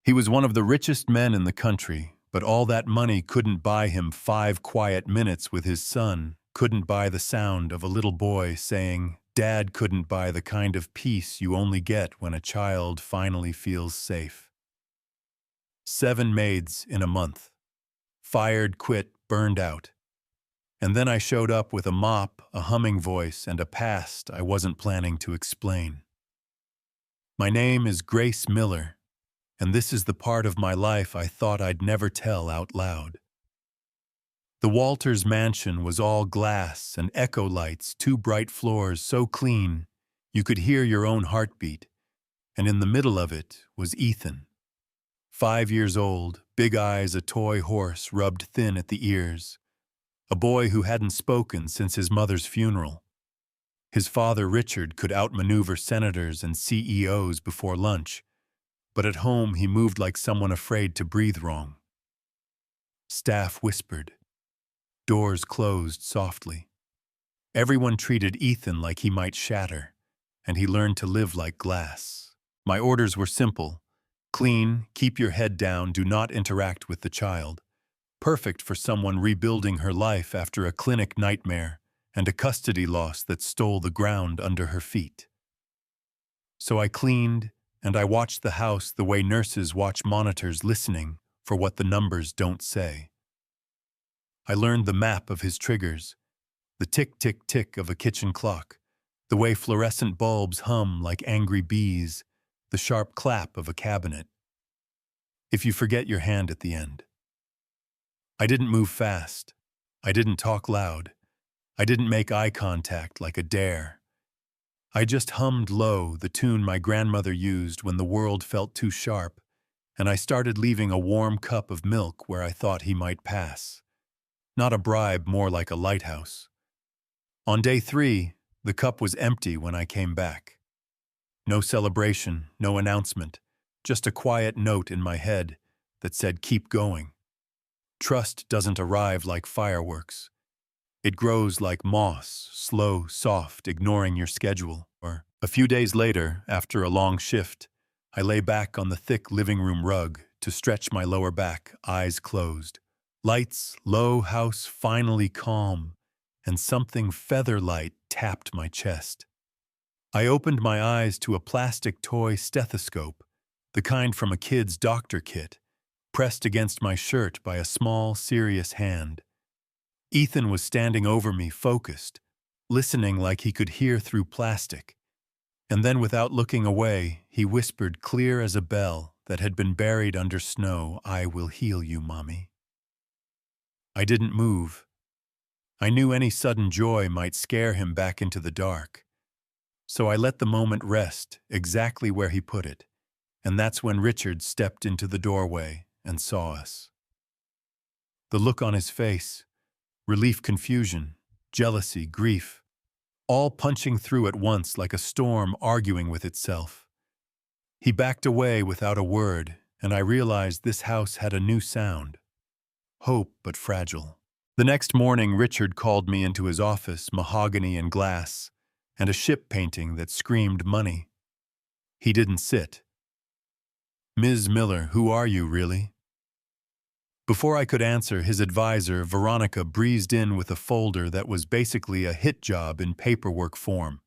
He was one of the richest men in the country, but all that money couldn't buy him 5 quiet minutes with his son, couldn't buy the sound of a little boy saying, "Dad," couldn't buy the kind of peace you only get when a child finally feels safe. 7 maids in a month. Fired, quit, burned out. And then I showed up with a mop, a humming voice, and a past I wasn't planning to explain. My name is Grace Miller, and this is the part of my life I thought I'd never tell out loud. The Walters mansion was all glass and echo lights, 2 bright floors so clean you could hear your own heartbeat, and in the middle of it was Ethan. 5 years old, big eyes a toy horse rubbed thin at the ears. A boy who hadn't spoken since his mother's funeral. His father, Richard, could outmaneuver senators and CEOs before lunch, but at home he moved like someone afraid to breathe wrong. Staff whispered. Doors closed softly. Everyone treated Ethan like he might shatter, and he learned to live like glass. My orders were simple. Clean, keep your head down, do not interact with the child. Perfect for someone rebuilding her life after a clinic nightmare and a custody loss that stole the ground under her feet. So I cleaned, and I watched the house the way nurses watch monitors, listening for what the numbers don't say. I learned the map of his triggers, the tick-tick-tick of a kitchen clock, the way fluorescent bulbs hum like angry bees, the sharp clap of a cabinet. If you forget your hand at the end. I didn't move fast. I didn't talk loud. I didn't make eye contact like a dare. I just hummed low the tune my grandmother used when the world felt too sharp, and I started leaving a warm cup of milk where I thought he might pass. Not a bribe, more like a lighthouse. On day 3, the cup was empty when I came back. No celebration, no announcement, just a quiet note in my head that said, "Keep going." Trust doesn't arrive like fireworks. It grows like moss, slow, soft, ignoring your schedule. Or a few days later, after a long shift, I lay back on the thick living room rug to stretch my lower back, eyes closed. Lights, low, house finally calm, and something feather-light tapped my chest. I opened my eyes to a plastic toy stethoscope, the kind from a kid's doctor kit, pressed against my shirt by a small, serious hand. Ethan was standing over me, focused, listening like he could hear through plastic. And then, without looking away, he whispered clear as a bell that had been buried under snow, "I will heal you, Mommy." I didn't move. I knew any sudden joy might scare him back into the dark. So I let the moment rest exactly where he put it, and that's when Richard stepped into the doorway and saw us. The look on his face, relief, confusion, jealousy, grief, all punching through at once like a storm arguing with itself. He backed away without a word, and I realized this house had a new sound. Hope, but fragile. The next morning, Richard called me into his office, mahogany and glass, and a ship painting that screamed money. He didn't sit. "Ms. Miller, who are you, really?" Before I could answer, his advisor, Veronica, breezed in with a folder that was basically a hit job in paperwork form.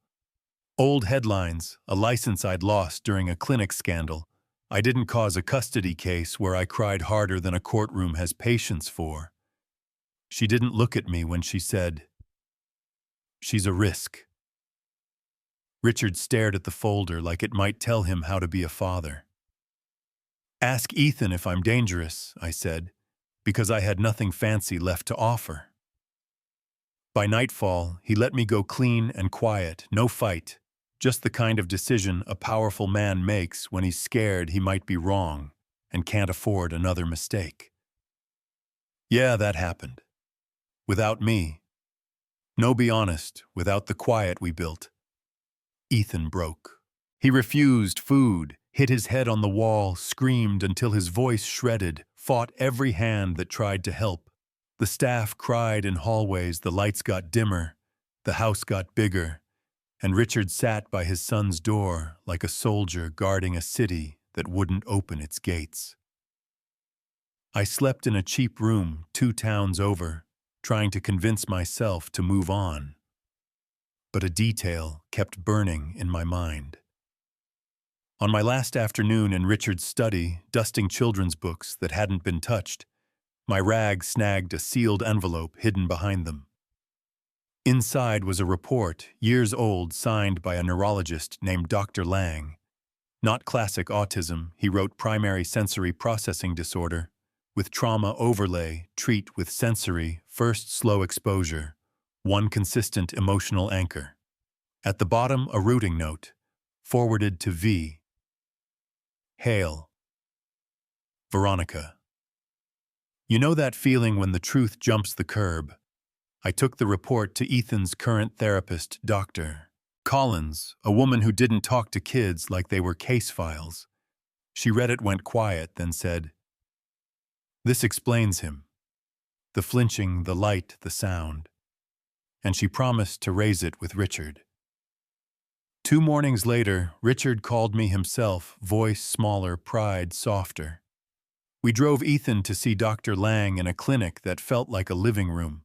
Old headlines, a license I'd lost during a clinic scandal. I didn't cause a custody case where I cried harder than a courtroom has patience for. She didn't look at me when she said, "She's a risk." Richard stared at the folder like it might tell him how to be a father. "Ask Ethan if I'm dangerous," I said, because I had nothing fancy left to offer. By nightfall, he let me go clean and quiet, no fight, just the kind of decision a powerful man makes when he's scared he might be wrong and can't afford another mistake. Yeah, that happened. Without me. No, be honest, without the quiet we built. Ethan broke. He refused food, hit his head on the wall, screamed until his voice shredded, fought every hand that tried to help. The staff cried in hallways, the lights got dimmer, the house got bigger, and Richard sat by his son's door like a soldier guarding a city that wouldn't open its gates. I slept in a cheap room 2 towns over, trying to convince myself to move on. But a detail kept burning in my mind. On my last afternoon in Richard's study, dusting children's books that hadn't been touched, my rag snagged a sealed envelope hidden behind them. Inside was a report, years old, signed by a neurologist named Dr. Lang. Not classic autism, he wrote, primary sensory processing disorder, with trauma overlay, treat with sensory, first slow exposure, one consistent emotional anchor. At the bottom, a routing note, forwarded to V. Hail. Veronica. You know that feeling when the truth jumps the curb? I took the report to Ethan's current therapist, Dr. Collins, a woman who didn't talk to kids like they were case files. She read it, went quiet, then said, "This explains him. The flinching, the light, the sound." And she promised to raise it with Richard. 2 mornings later, Richard called me himself, voice smaller, pride softer. We drove Ethan to see Dr. Lang in a clinic that felt like a living room.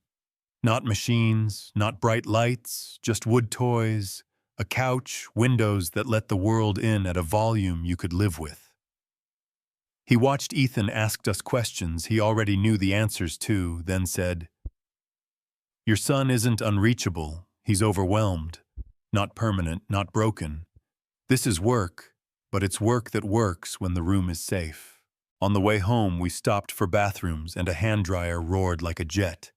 Not machines, not bright lights, just wood toys, a couch, windows that let the world in at a volume you could live with. He watched Ethan ask us questions he already knew the answers to, then said, "Your son isn't unreachable, he's overwhelmed. Not permanent, not broken. This is work, but it's work that works when the room is safe." On the way home, we stopped for bathrooms and a hand dryer roared like a jet.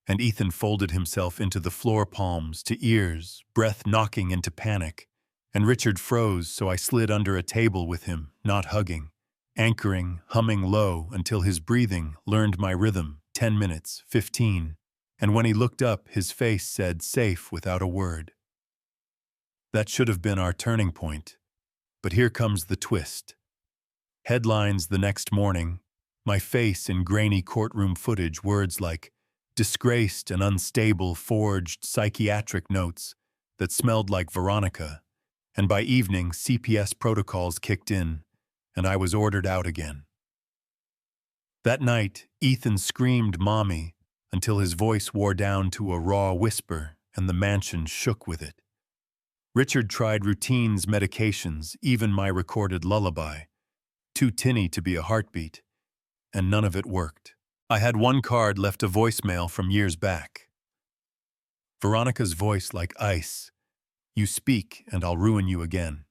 And Ethan folded himself into the floor palms to ears, breath knocking into panic. And Richard froze, so I slid under a table with him, not hugging, anchoring, humming low until his breathing learned my rhythm, 10 minutes, 15. And when he looked up, his face said safe without a word. That should have been our turning point. But here comes the twist. Headlines the next morning, my face in grainy courtroom footage, words like disgraced and unstable, forged psychiatric notes that smelled like Veronica, and by evening CPS protocols kicked in, and I was ordered out again. That night, Ethan screamed "Mommy" until his voice wore down to a raw whisper and the mansion shook with it. Richard tried routines, medications, even my recorded lullaby, too tinny to be a heartbeat, and none of it worked. I had one card left, a voicemail from years back. Veronica's voice like ice. "You speak and I'll ruin you again."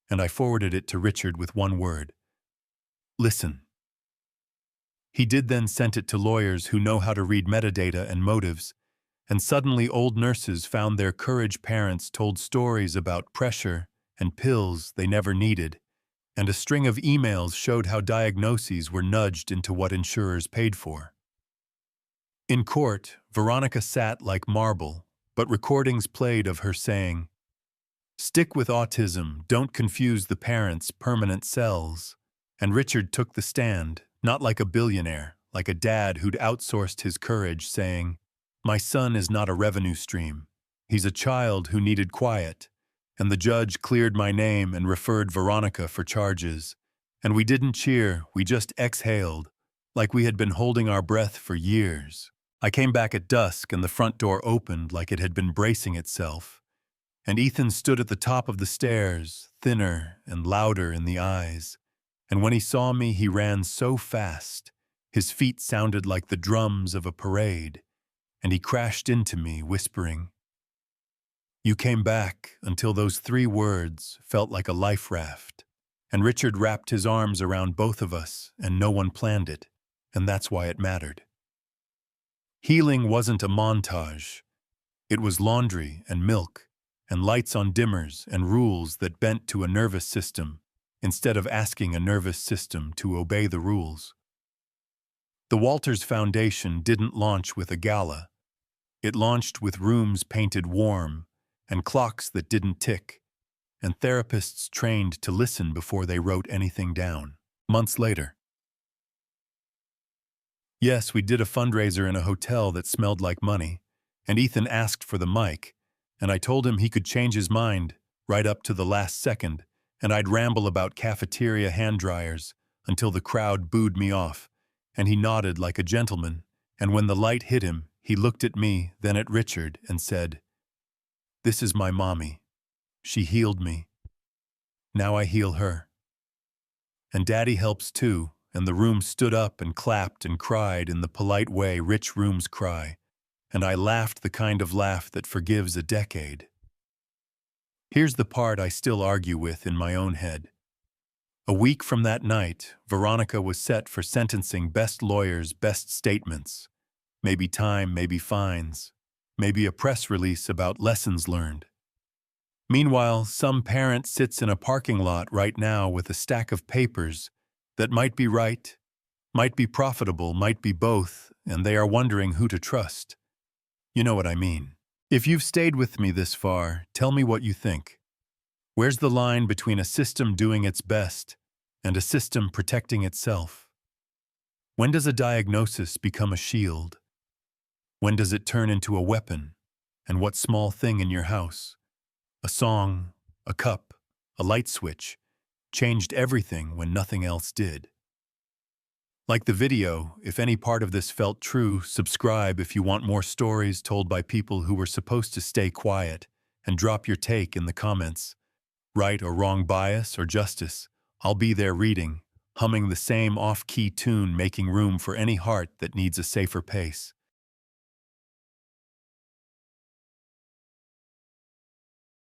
And I forwarded it to Richard with one word. "Listen." He did, then sent it to lawyers who know how to read metadata and motives, and suddenly old nurses found their courage, parents told stories about pressure and pills they never needed, and a string of emails showed how diagnoses were nudged into what insurers paid for. In court, Veronica sat like marble, but recordings played of her saying, "Stick with autism, don't confuse the parents' permanent cells." And Richard took the stand, not like a billionaire, like a dad who'd outsourced his courage, saying, "My son is not a revenue stream. He's a child who needed quiet." And the judge cleared my name and referred Veronica for charges. And we didn't cheer, we just exhaled, like we had been holding our breath for years. I came back at dusk and the front door opened like it had been bracing itself. And Ethan stood at the top of the stairs, thinner and louder in the eyes. And when he saw me, he ran so fast, his feet sounded like the drums of a parade. And he crashed into me, whispering, "You came back," until those 3 words felt like a life raft. And Richard wrapped his arms around both of us, and no one planned it, and that's why it mattered. Healing wasn't a montage. It was laundry and milk, and lights on dimmers and rules that bent to a nervous system, instead of asking a nervous system to obey the rules. The Walters Foundation didn't launch with a gala. It launched with rooms painted warm, and clocks that didn't tick, and therapists trained to listen before they wrote anything down. Months later. Yes, we did a fundraiser in a hotel that smelled like money, and Ethan asked for the mic, and I told him he could change his mind right up to the last second, and I'd ramble about cafeteria hand dryers until the crowd booed me off, and he nodded like a gentleman, and when the light hit him, he looked at me, then at Richard, and said, "This is my mommy. She healed me. Now I heal her. And Daddy helps too," and the room stood up and clapped and cried in the polite way rich rooms cry, and I laughed the kind of laugh that forgives a decade. Here's the part I still argue with in my own head. A week from that night, Veronica was set for sentencing best lawyers, best statements. Maybe time, maybe fines. Maybe a press release about lessons learned. Meanwhile, some parent sits in a parking lot right now with a stack of papers that might be right, might be profitable, might be both, and they are wondering who to trust. You know what I mean. If you've stayed with me this far, tell me what you think. Where's the line between a system doing its best and a system protecting itself? When does a diagnosis become a shield? When does it turn into a weapon? And what small thing in your house, a song, a cup, a light switch, changed everything when nothing else did? Like the video, if any part of this felt true, subscribe if you want more stories told by people who were supposed to stay quiet, and drop your take in the comments. Right or wrong bias or justice, I'll be there reading, humming the same off-key tune, making room for any heart that needs a safer pace.